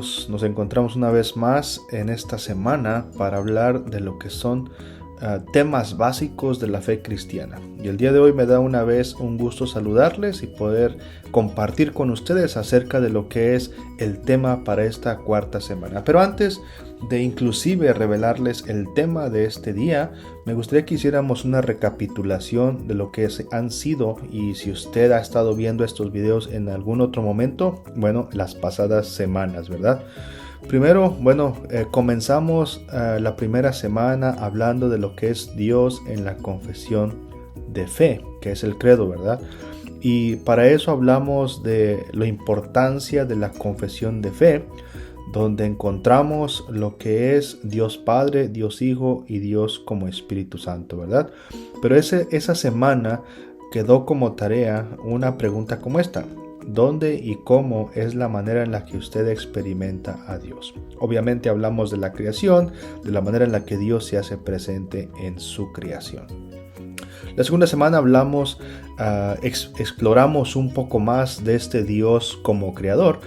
amigos, nos encontramos una vez más en esta semana para hablar de lo que son temas básicos de la fe cristiana. Y el día de hoy me da una vez un gusto saludarles y poder compartir con ustedes acerca de lo que es el tema para esta cuarta semana. Pero antes de inclusive revelarles el tema de este día, me gustaría que hiciéramos una recapitulación de lo que han sido, y si usted ha estado viendo estos videos en algún otro momento, bueno, las pasadas semanas, ¿verdad? Primero, comenzamos la primera semana hablando de lo que es Dios en la confesión de fe, que es el credo, ¿verdad? Y para eso hablamos de la importancia de la confesión de fe, donde encontramos lo que es Dios Padre, Dios Hijo y Dios como Espíritu Santo, ¿verdad? Pero esa semana quedó como tarea una pregunta como esta: ¿dónde y cómo es la manera en la que usted experimenta a Dios? Obviamente hablamos de la creación, de la manera en la que Dios se hace presente en su creación. La segunda semana exploramos un poco más de este Dios como creador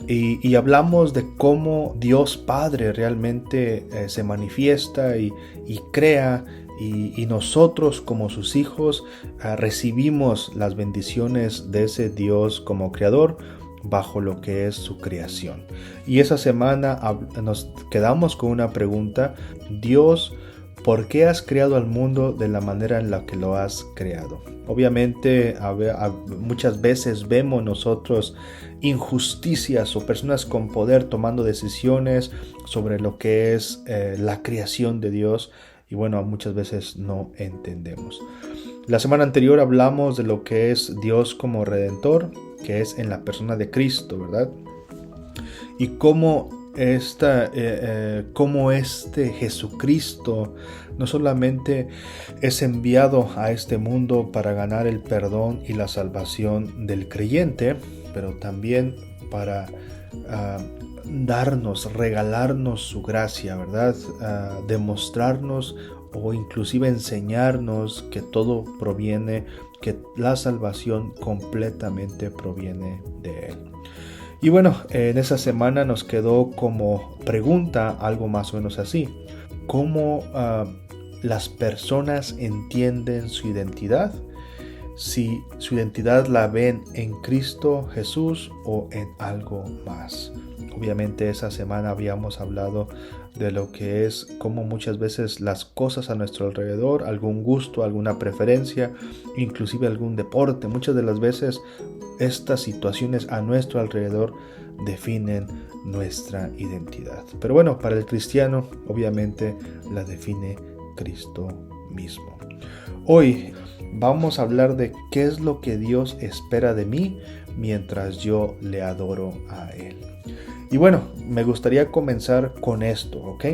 y hablamos de cómo Dios Padre realmente se manifiesta y crea, y nosotros como sus hijos recibimos las bendiciones de ese Dios como creador bajo lo que es su creación. Y esa semana nos quedamos con una pregunta: Dios, ¿por qué has creado al mundo de la manera en la que lo has creado? Obviamente muchas veces vemos nosotros injusticias o personas con poder tomando decisiones sobre lo que es la creación de Dios, y bueno, muchas veces no entendemos. La semana anterior hablamos de lo que es Dios como Redentor, que es en la persona de Cristo, ¿verdad? Y cómo este Jesucristo no solamente es enviado a este mundo para ganar el perdón y la salvación del creyente, pero también para regalarnos su gracia, ¿verdad? Demostrarnos o inclusive enseñarnos que todo proviene, que la salvación completamente proviene de Él. Y bueno, en esa semana nos quedó como pregunta algo más o menos así: ¿cómo las personas entienden su identidad? Si su identidad la ven en Cristo Jesús o en algo más. Obviamente esa semana habíamos hablado de lo que es cómo muchas veces las cosas a nuestro alrededor, algún gusto, alguna preferencia, inclusive algún deporte, muchas de las veces estas situaciones a nuestro alrededor definen nuestra identidad. Pero bueno, para el cristiano obviamente la define Cristo mismo. Hoy vamos a hablar de qué es lo que Dios espera de mí mientras yo le adoro a Él. Y bueno, me gustaría comenzar con esto, ¿ok?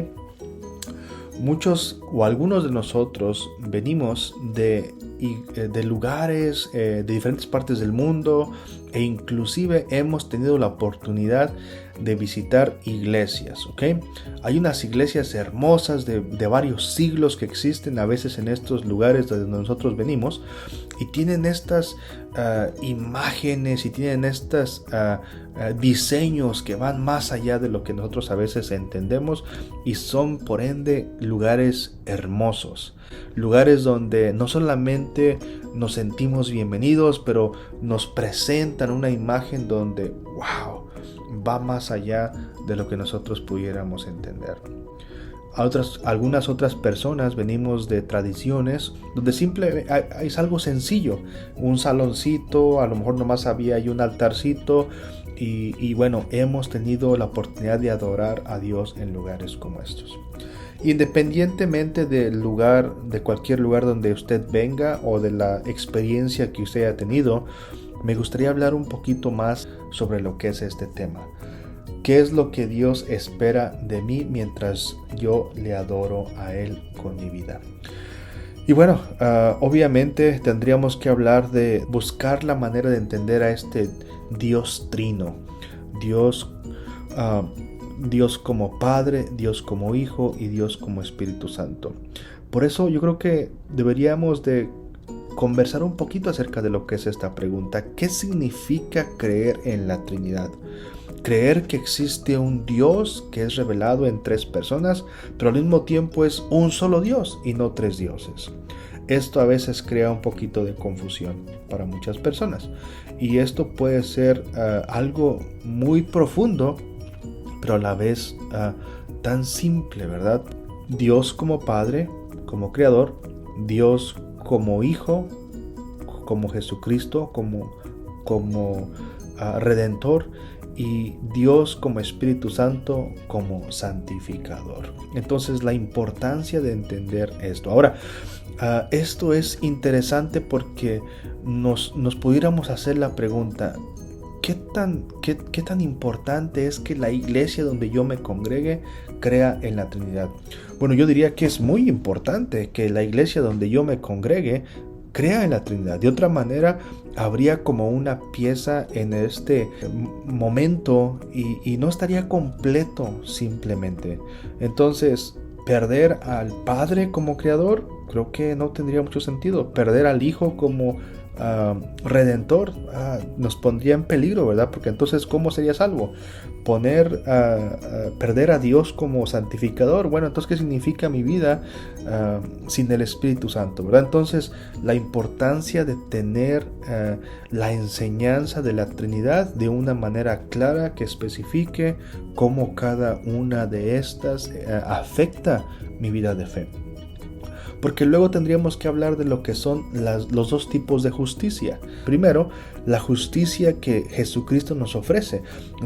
Muchos o algunos de nosotros venimos de lugares, de diferentes partes del mundo, e inclusive hemos tenido la oportunidad de visitar iglesias, ¿ok? Hay unas iglesias hermosas de varios siglos que existen a veces en estos lugares de donde nosotros venimos, y tienen estas imágenes y tienen estos diseños que van más allá de lo que nosotros a veces entendemos, y son por ende lugares hermosos, lugares donde no solamente nos sentimos bienvenidos, pero nos presentan una imagen donde wow, va más allá de lo que nosotros pudiéramos entender. Algunas otras personas venimos de tradiciones donde es algo sencillo, un saloncito, a lo mejor nomás había ahí un altarcito, y bueno, hemos tenido la oportunidad de adorar a Dios en lugares como estos. Independientemente del lugar, de cualquier lugar donde usted venga o de la experiencia que usted haya tenido, me gustaría hablar un poquito más sobre lo que es este tema. ¿Qué es lo que Dios espera de mí mientras yo le adoro a Él con mi vida? Y bueno, obviamente tendríamos que hablar de buscar la manera de entender a este Dios trino. Dios como Padre, Dios como Hijo y Dios como Espíritu Santo. Por eso yo creo que deberíamos de conversar un poquito acerca de lo que es esta pregunta. ¿Qué significa creer en la Trinidad? creer que existe un Dios que es revelado en tres personas, pero al mismo tiempo es un solo Dios y no tres dioses. Esto a veces crea un poquito de confusión para muchas personas, y esto puede ser algo muy profundo, pero a la vez tan simple, ¿verdad? Dios como Padre, como Creador, Dios como Hijo, como Jesucristo, como Redentor, y Dios como Espíritu Santo, como santificador. Entonces, la importancia de entender esto. Ahora, esto es interesante porque nos pudiéramos hacer la pregunta: ¿qué tan importante es que la iglesia donde yo me congregue crea en la Trinidad? Bueno, yo diría que es muy importante que la iglesia donde yo me congregue crea en la Trinidad. De otra manera, habría como una pieza en este momento y no estaría completo simplemente. Entonces, perder al Padre como Creador, creo que no tendría mucho sentido. Perder al Hijo como Redentor nos pondría en peligro, ¿verdad? Porque entonces, ¿cómo sería salvo? Perder a Dios como santificador. Bueno, entonces, ¿qué significa mi vida sin el Espíritu Santo, ¿verdad? Entonces, la importancia de tener la enseñanza de la Trinidad de una manera clara que especifique cómo cada una de estas afecta mi vida de fe. Porque luego tendríamos que hablar de lo que son los dos tipos de justicia. Primero, la justicia que Jesucristo nos ofrece.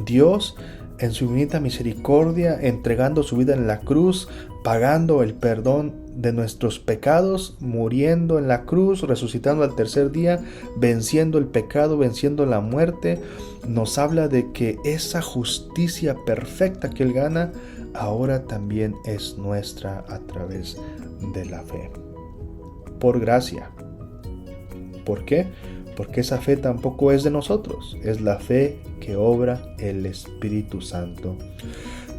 Dios, en su infinita misericordia, entregando su vida en la cruz, pagando el perdón de nuestros pecados, muriendo en la cruz, resucitando al tercer día, venciendo el pecado, venciendo la muerte, nos habla de que esa justicia perfecta que Él gana, ahora también es nuestra a través de la fe. Por gracia. ¿Por qué? Porque esa fe tampoco es de nosotros, es la fe que obra el Espíritu Santo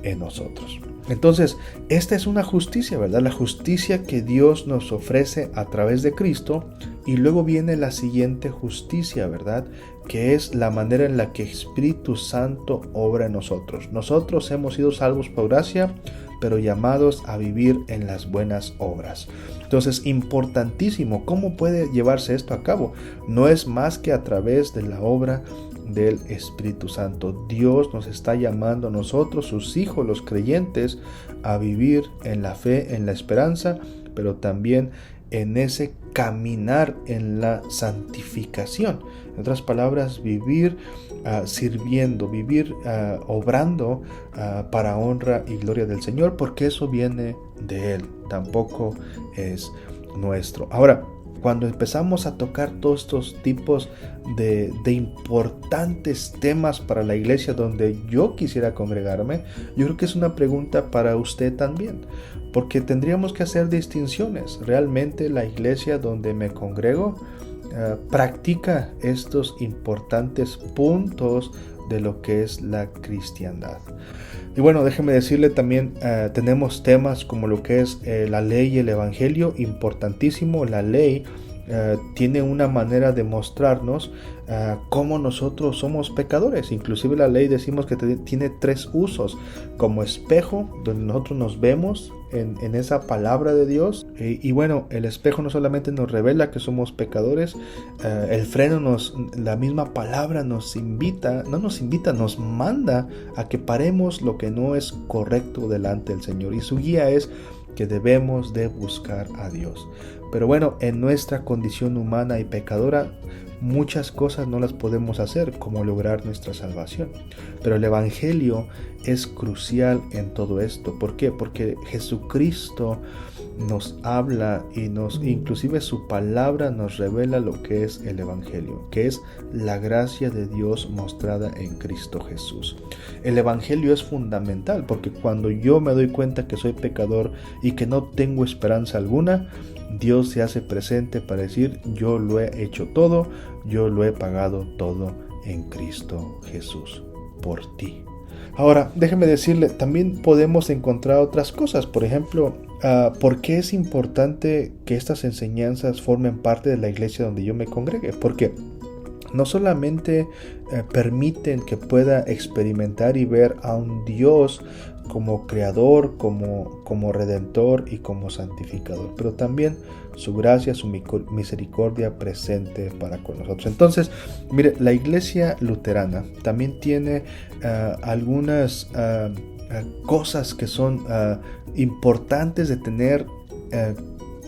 en nosotros. Entonces, esta es una justicia, ¿verdad? La justicia que Dios nos ofrece a través de Cristo. Y luego viene la siguiente justicia, ¿verdad? Que es la manera en la que el Espíritu Santo obra en nosotros. Nosotros hemos sido salvos por gracia, pero llamados a vivir en las buenas obras. Entonces, importantísimo, ¿cómo puede llevarse esto a cabo? No es más que a través de la obra del Espíritu Santo. Dios nos está llamando a nosotros, sus hijos, los creyentes, a vivir en la fe, en la esperanza, pero también en ese caminar en la santificación. En otras palabras, vivir sirviendo, vivir obrando para honra y gloria del Señor, porque eso viene de Él, tampoco es nuestro. Ahora, cuando empezamos a tocar todos estos tipos de importantes temas para la iglesia donde yo quisiera congregarme, yo creo que es una pregunta para usted también, porque tendríamos que hacer distinciones. ¿Realmente la iglesia donde me congrego practica estos importantes puntos de lo que es la cristiandad? Y bueno, déjeme decirle también, tenemos temas como lo que es la ley y el evangelio, importantísimo. La ley tiene una manera de mostrarnos cómo nosotros somos pecadores. Inclusive la ley decimos que tiene tres usos: como espejo, donde nosotros nos vemos en esa palabra de Dios, y bueno, el espejo no solamente nos revela que somos pecadores, el freno la misma palabra nos manda a que paremos lo que no es correcto delante del Señor, y su guía es que debemos de buscar a Dios. Pero bueno, en nuestra condición humana y pecadora, muchas cosas no las podemos hacer, como lograr nuestra salvación. Pero el evangelio es crucial en todo esto. ¿Por qué? Porque Jesucristo nos habla y inclusive su palabra nos revela lo que es el evangelio, que es la gracia de Dios mostrada en Cristo Jesús. El evangelio es fundamental, porque cuando yo me doy cuenta que soy pecador y que no tengo esperanza alguna, Dios se hace presente para decir: yo lo he hecho todo, yo lo he pagado todo en Cristo Jesús por ti. Ahora, déjeme decirle, también podemos encontrar otras cosas. Por ejemplo, ¿por qué es importante que estas enseñanzas formen parte de la iglesia donde yo me congregue? Porque no solamente permiten que pueda experimentar y ver a un Dios como creador, como redentor y como santificador, pero también su gracia, su misericordia presente para con nosotros. Entonces, mire, la iglesia luterana también tiene algunas cosas que son importantes de tener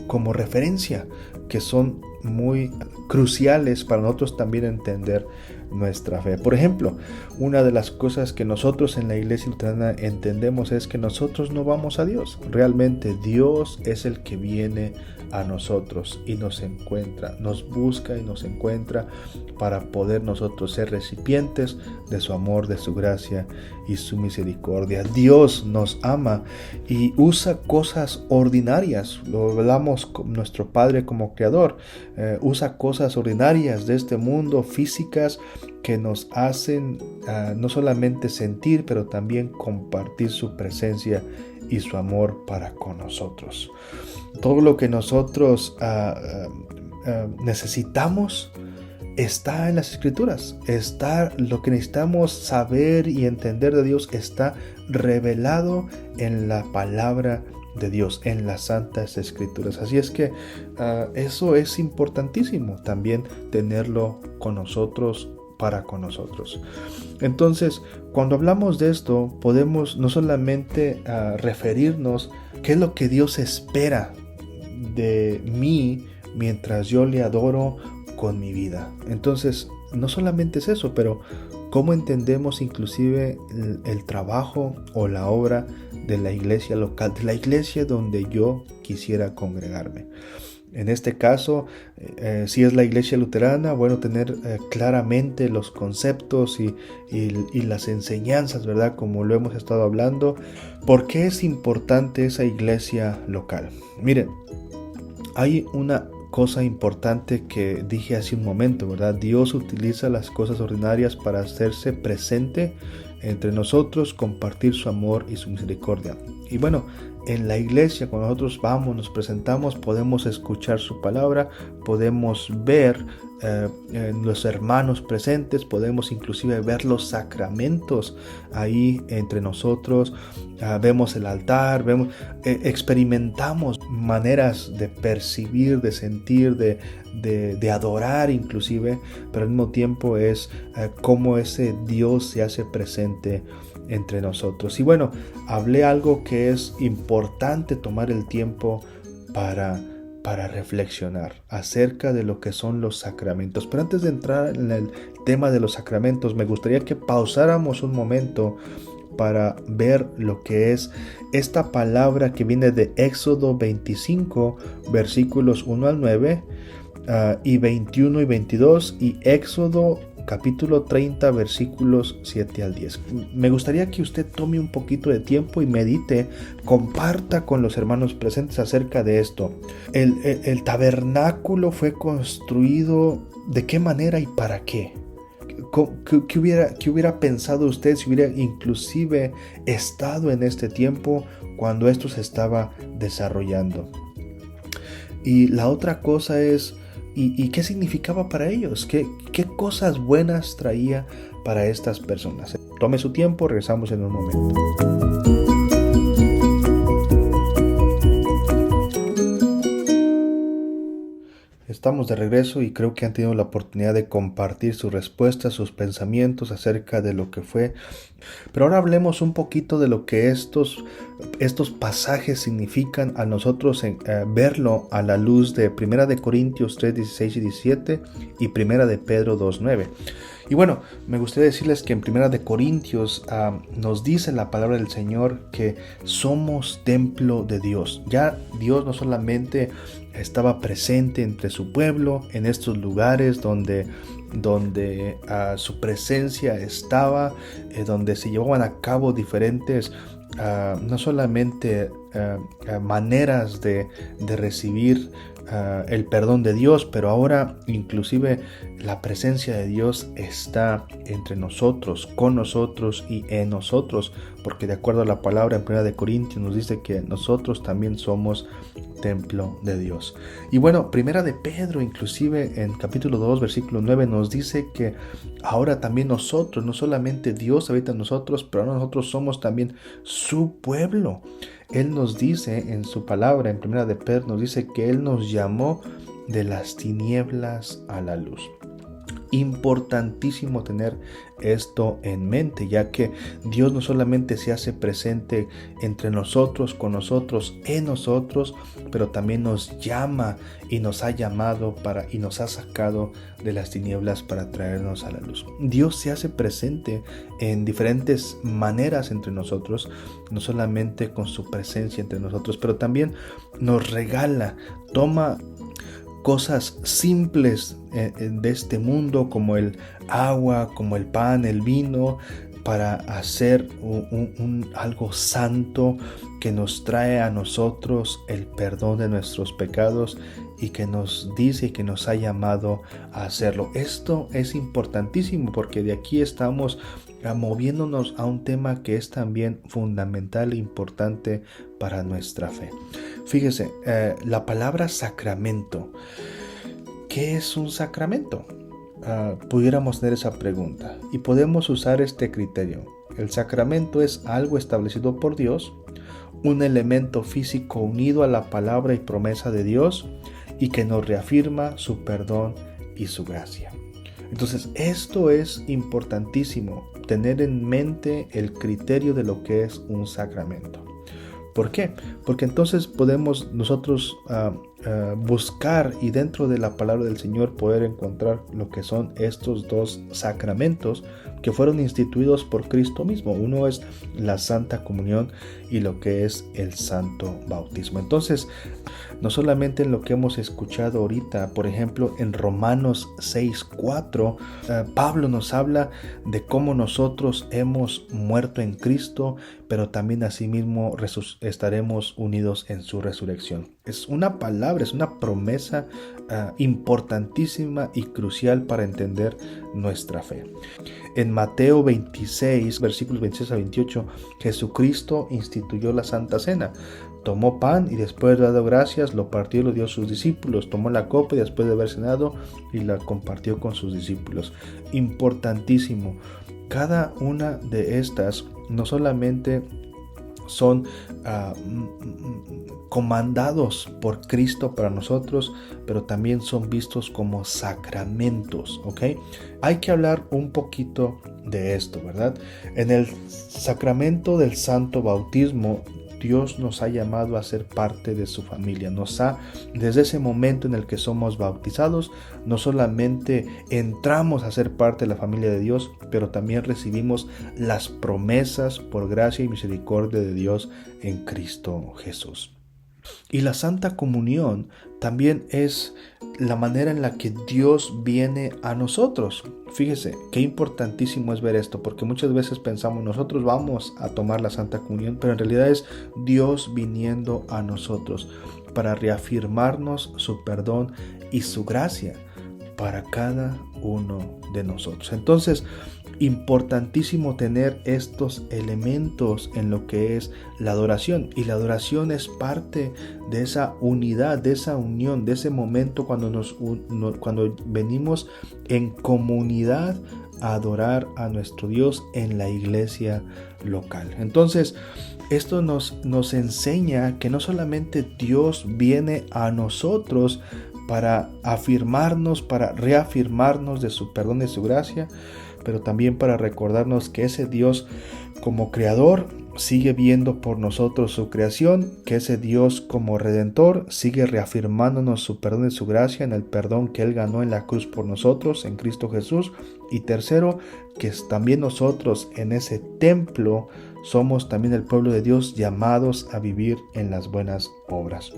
como referencia, que son muy cruciales para nosotros también entender nuestra fe. Por ejemplo, una de las cosas que nosotros en la iglesia luterana entendemos es que nosotros no vamos a Dios. Realmente Dios es el que viene a nosotros y nos encuentra, nos busca y nos encuentra para poder nosotros ser recipientes de su amor, de su gracia y su misericordia. Dios nos ama y usa cosas ordinarias. Lo hablamos con nuestro Padre como creador. Usa cosas ordinarias de este mundo, físicas, que nos hacen no solamente sentir, pero también compartir su presencia y su amor para con nosotros. Todo lo que nosotros necesitamos está en las Escrituras. Lo que necesitamos saber y entender de Dios está revelado en la palabra de Dios, en las Santas Escrituras. Así es que eso es importantísimo también tenerlo con nosotros, para con nosotros. Entonces, cuando hablamos de esto, podemos no solamente referirnos qué es lo que Dios espera de mí mientras yo le adoro con mi vida. Entonces, no solamente es eso, pero cómo entendemos inclusive el trabajo o la obra de la iglesia local, de la iglesia donde yo quisiera congregarme. En este caso, si es la iglesia luterana, bueno, tener claramente los conceptos y las enseñanzas, ¿verdad? Como lo hemos estado hablando. ¿Por qué es importante esa iglesia local? Miren, hay una cosa importante que dije hace un momento, ¿verdad? Dios utiliza las cosas ordinarias para hacerse presente entre nosotros, compartir su amor y su misericordia. Y bueno, en la iglesia, cuando nosotros vamos, nos presentamos, podemos escuchar su palabra, podemos ver los hermanos presentes, podemos inclusive ver los sacramentos ahí entre nosotros, vemos el altar, experimentamos maneras de percibir, de sentir, de adorar inclusive, pero al mismo tiempo es cómo ese Dios se hace presente entre nosotros. Y bueno, hablé algo que es importante tomar el tiempo para reflexionar acerca de lo que son los sacramentos. Pero antes de entrar en el tema de los sacramentos, me gustaría que pausáramos un momento para ver lo que es esta palabra que viene de Éxodo 25, versículos 1 al 9, y 21 y 22, y Éxodo capítulo 30, versículos 7 al 10. Me gustaría que usted tome un poquito de tiempo y medite, comparta con los hermanos presentes acerca de esto. El tabernáculo fue construido, ¿de qué manera y para qué? ¿Qué hubiera pensado usted si hubiera inclusive estado en este tiempo cuando esto se estaba desarrollando? Y la otra cosa es, ¿y qué significaba para ellos? ¿Qué cosas buenas traía para estas personas? Tome su tiempo, regresamos en un momento. Estamos de regreso y creo que han tenido la oportunidad de compartir sus respuestas, sus pensamientos acerca de lo que fue. Pero ahora hablemos un poquito de lo que estos pasajes significan a nosotros verlo a la luz de 1 de Corintios 3, 16 y 17 y 1 de Pedro 2, 9. Y bueno, me gustaría decirles que en 1 de Corintios nos dice la palabra del Señor que somos templo de Dios. Ya Dios no solamente estaba presente entre su pueblo, en estos lugares donde su presencia estaba, donde se llevaban a cabo diferentes, no solamente maneras de recibir el perdón de Dios, pero ahora inclusive la presencia de Dios está entre nosotros, con nosotros y en nosotros, porque de acuerdo a la palabra en 1 de Corintios nos dice que nosotros también somos templo de Dios. Y bueno, primera de Pedro, inclusive en capítulo 2, versículo 9, nos dice que ahora también nosotros, no solamente Dios habita en nosotros, pero ahora nosotros somos también su pueblo. Él nos dice en su palabra, en primera de Pedro, nos dice que Él nos llamó de las tinieblas a la luz. Importantísimo tener esto en mente, ya que Dios no solamente se hace presente entre nosotros, con nosotros, en nosotros, pero también nos llama y nos ha llamado y nos ha sacado de las tinieblas para traernos a la luz. Dios se hace presente en diferentes maneras entre nosotros, no solamente con su presencia entre nosotros, pero también nos regala, toma cosas simples de este mundo, como el agua, como el pan, el vino, para hacer algo santo que nos trae a nosotros el perdón de nuestros pecados y que nos dice y que nos ha llamado a hacerlo. Esto es importantísimo porque de aquí estamos moviéndonos a un tema que es también fundamental e importante para nuestra fe. Fíjese, la palabra sacramento. ¿Qué es un sacramento? Pudiéramos tener esa pregunta y podemos usar este criterio. El sacramento es algo establecido por Dios, un elemento físico unido a la palabra y promesa de Dios y que nos reafirma su perdón y su gracia. Entonces, esto es importantísimo, tener en mente el criterio de lo que es un sacramento. ¿Por qué? Porque entonces podemos nosotros buscar y dentro de la palabra del Señor poder encontrar lo que son estos dos sacramentos que fueron instituidos por Cristo mismo. Uno es la Santa Comunión y lo que es el Santo Bautismo. Entonces, no solamente en lo que hemos escuchado ahorita, por ejemplo, en Romanos 6:4, Pablo nos habla de cómo nosotros hemos muerto en Cristo, pero también asimismo estaremos unidos en su resurrección. Es una palabra, es una promesa importantísima y crucial para entender nuestra fe. En Mateo 26, versículos 26 a 28, Jesucristo instituyó la Santa Cena. Tomó pan y después de dado gracias, lo partió y lo dio a sus discípulos. Tomó la copa y después de haber cenado y la compartió con sus discípulos. Importantísimo. Cada una de estas no solamente son comandados por Cristo para nosotros, pero también son vistos como sacramentos, ¿ok? Hay que hablar un poquito de esto, ¿verdad? En el sacramento del Santo Bautismo, Dios nos ha llamado a ser parte de su familia. Desde ese momento en el que somos bautizados, no solamente entramos a ser parte de la familia de Dios, pero también recibimos las promesas por gracia y misericordia de Dios en Cristo Jesús. Y la Santa Comunión también es la manera en la que Dios viene a nosotros. Fíjese, qué importantísimo es ver esto, porque muchas veces pensamos nosotros vamos a tomar la Santa Comunión, pero en realidad es Dios viniendo a nosotros para reafirmarnos su perdón y su gracia para cada uno de nosotros. Entonces, importantísimo tener estos elementos en lo que es la adoración, y la adoración es parte de esa unidad, de esa unión, de ese momento cuando venimos en comunidad a adorar a nuestro Dios en la iglesia local. Entonces, esto nos enseña que no solamente Dios viene a nosotros para afirmarnos, para reafirmarnos de su perdón y su gracia, pero también para recordarnos que ese Dios como creador sigue viendo por nosotros su creación, que ese Dios como redentor sigue reafirmándonos su perdón y su gracia en el perdón que Él ganó en la cruz por nosotros, en Cristo Jesús. Y tercero, que también nosotros en ese templo somos también el pueblo de Dios llamados a vivir en las buenas obras.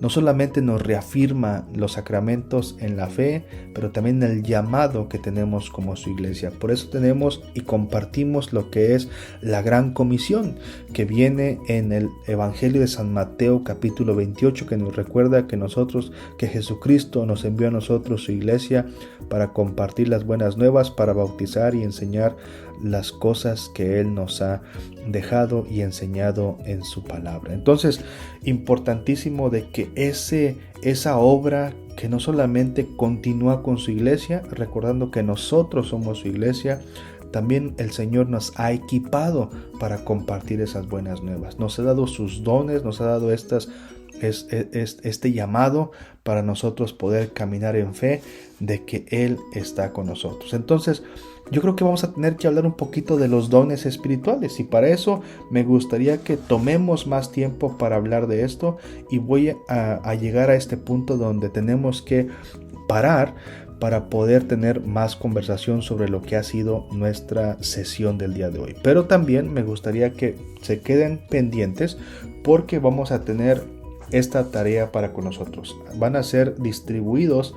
no solamente nos reafirma los sacramentos en la fe, pero también el llamado que tenemos como su iglesia. Por eso tenemos y compartimos lo que es la gran comisión que viene en el Evangelio de San Mateo capítulo 28, que nos recuerda que Jesucristo nos envió a nosotros su iglesia para compartir las buenas nuevas, para bautizar y enseñar las cosas que Él nos ha dejado y enseñado en su palabra. Entonces, importantísimo de que esa obra que no solamente continúa con su iglesia, recordando que nosotros somos su iglesia, también el Señor nos ha equipado para compartir esas buenas nuevas. Nos ha dado sus dones, nos ha dado este llamado para nosotros poder caminar en fe de que Él está con nosotros. Entonces, yo creo que vamos a tener que hablar un poquito de los dones espirituales, y para eso me gustaría que tomemos más tiempo para hablar de esto, y voy a llegar a este punto donde tenemos que parar para poder tener más conversación sobre lo que ha sido nuestra sesión del día de hoy. Pero también me gustaría que se queden pendientes, porque vamos a tener esta tarea para con nosotros. Van a ser distribuidos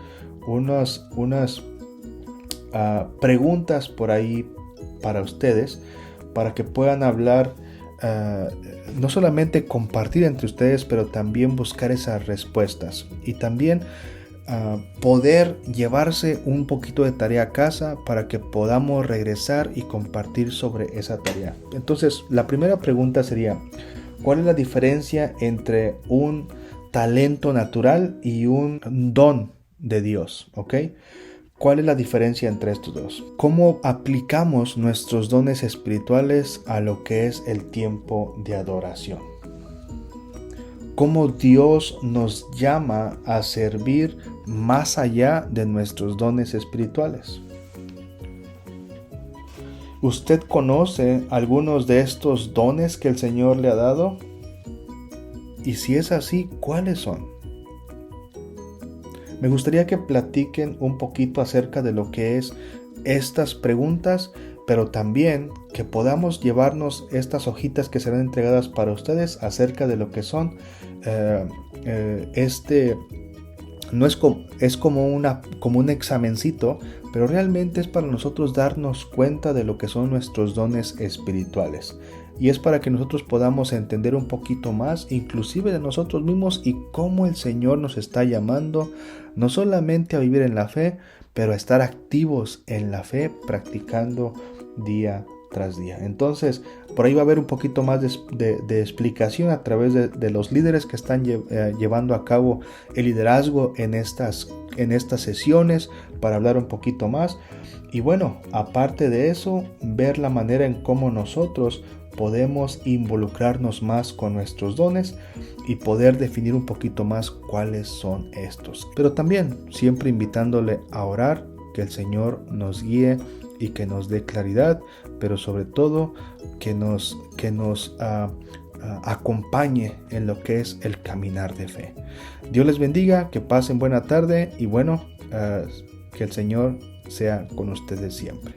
unas preguntas por ahí para ustedes, para que puedan hablar, no solamente compartir entre ustedes, pero también buscar esas respuestas, y también poder llevarse un poquito de tarea a casa para que podamos regresar y compartir sobre esa tarea. Entonces, la primera pregunta sería: ¿cuál es la diferencia entre un talento natural y un don de Dios? ¿Ok? ¿Cuál es la diferencia entre estos dos? ¿Cómo aplicamos nuestros dones espirituales a lo que es el tiempo de adoración? ¿Cómo Dios nos llama a servir más allá de nuestros dones espirituales? ¿Usted conoce algunos de estos dones que el Señor le ha dado? Y si es así, ¿cuáles son? Me gustaría que platiquen un poquito acerca de lo que es estas preguntas, pero también que podamos llevarnos estas hojitas que serán entregadas para ustedes acerca de lo que son no es como un examencito, pero realmente es para nosotros darnos cuenta de lo que son nuestros dones espirituales. Y es para que nosotros podamos entender un poquito más, inclusive de nosotros mismos, y cómo el Señor nos está llamando no solamente a vivir en la fe, pero a estar activos en la fe, practicando día tras día. Entonces, por ahí va a haber un poquito más de explicación a través de los líderes que están llevando a cabo el liderazgo en estas sesiones, para hablar un poquito más. Y bueno, aparte de eso, ver la manera en cómo nosotros podemos involucrarnos más con nuestros dones y poder definir un poquito más cuáles son estos. Pero también siempre invitándole a orar, que el Señor nos guíe y que nos dé claridad, pero sobre todo que nos acompañe en lo que es el caminar de fe. Dios les bendiga, que pasen buena tarde, y bueno, que el Señor sea con ustedes siempre.